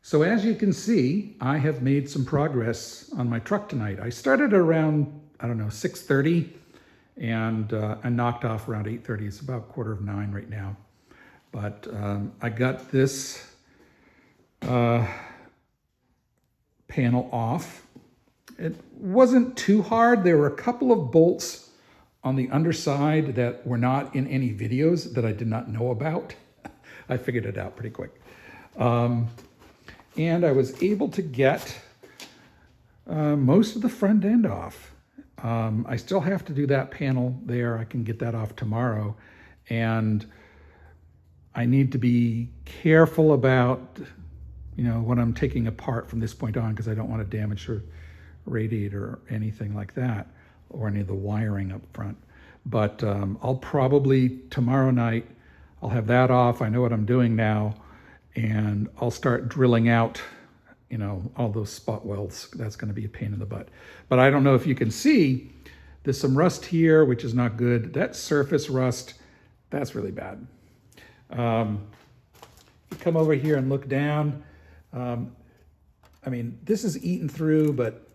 So as you can see, I have made some progress on my truck tonight. I started around, I don't know, 6:30 and I knocked off around 8:30. It's about 8:45 right now. But I got this panel off. It wasn't too hard. There were a couple of bolts on the underside that were not in any videos that I did not know about. I figured it out pretty quick. And I was able to get most of the front end off. I still have to do that panel there. I can get that off tomorrow. And I need to be careful about, what I'm taking apart from this point on, because I don't want to damage the radiator or anything like that, or any of the wiring up front. But I'll probably, tomorrow night, I'll have that off. I know what I'm doing now. And I'll start drilling out, all those spot welds. That's going to be a pain in the butt. But I don't know if you can see, there's some rust here, which is not good. That surface rust, that's really bad. You come over here and look down. This is eaten through, but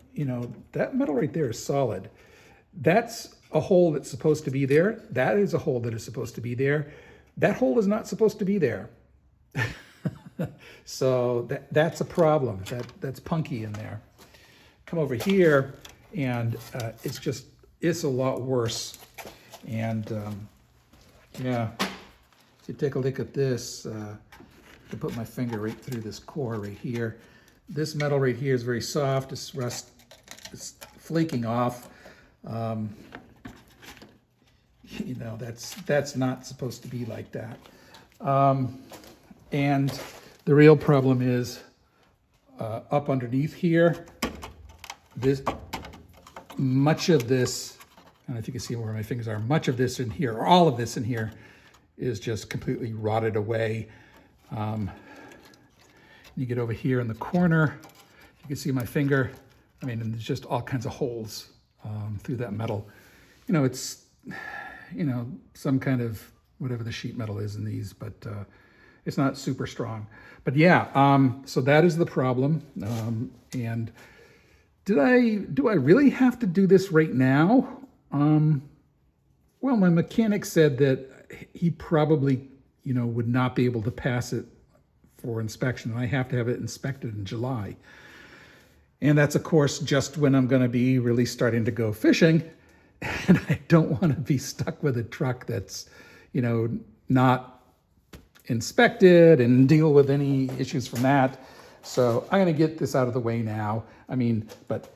that metal right there is solid. That's a hole that's supposed to be there. That is a hole that is supposed to be there. That hole is not supposed to be there. So that's a problem. That's punky in there. Come over here, and it's a lot worse. And if you take a look at this, I can put my finger right through this core right here. This metal right here is very soft. This rust is flaking off. That's not supposed to be like that. And the real problem is up underneath here, much of this, I don't know if you can see where my fingers are, much of this in here, or all of this in here, is just completely rotted away. You get over here in the corner, you can see my finger. And there's just all kinds of holes through that metal. It's, some kind of whatever the sheet metal is in these, but it's not super strong. But yeah, so that is the problem. And do I really have to do this right now? Well, my mechanic said that he probably, would not be able to pass it for inspection. I have to have it inspected in July. And that's, of course, just when I'm going to be really starting to go fishing. And I don't want to be stuck with a truck that's, not inspected and deal with any issues from that. So I'm going to get this out of the way now. But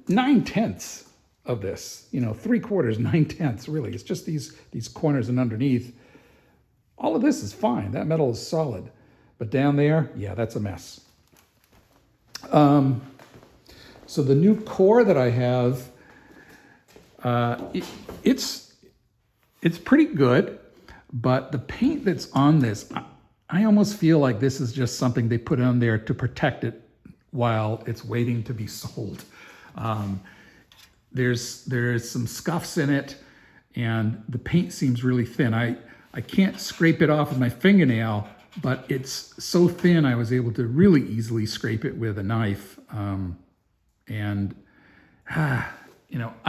9/10 of this, 3/4, 9/10, really. It's just these corners and underneath. All of this is fine. That metal is solid. But down there, yeah, that's a mess. So the new core that I have, it's pretty good, but the paint that's on this, I almost feel like this is just something they put on there to protect it while it's waiting to be sold. There's some scuffs in it, and the paint seems really thin. I can't scrape it off with my fingernail, but it's so thin I was able to really easily scrape it with a knife. I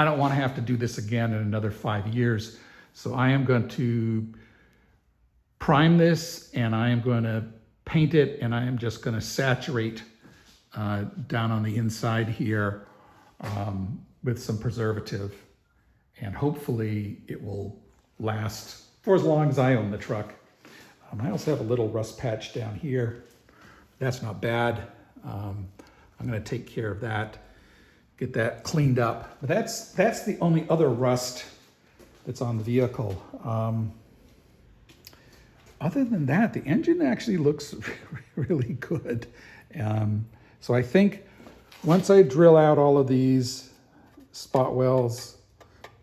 don't want to have to do this again in another 5 years. So I am going to prime this, and I am going to paint it, and I am just going to saturate down on the inside here with some preservative. And hopefully it will last for as long as I own the truck. I also have a little rust patch down here. That's not bad. I'm going to take care of that, get that cleaned up. But that's the only other rust that's on the vehicle. Other than that, the engine actually looks really good. So I think once I drill out all of these spot welds,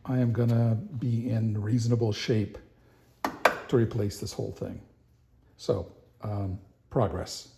I am going to be in reasonable shape to replace this whole thing. So, progress.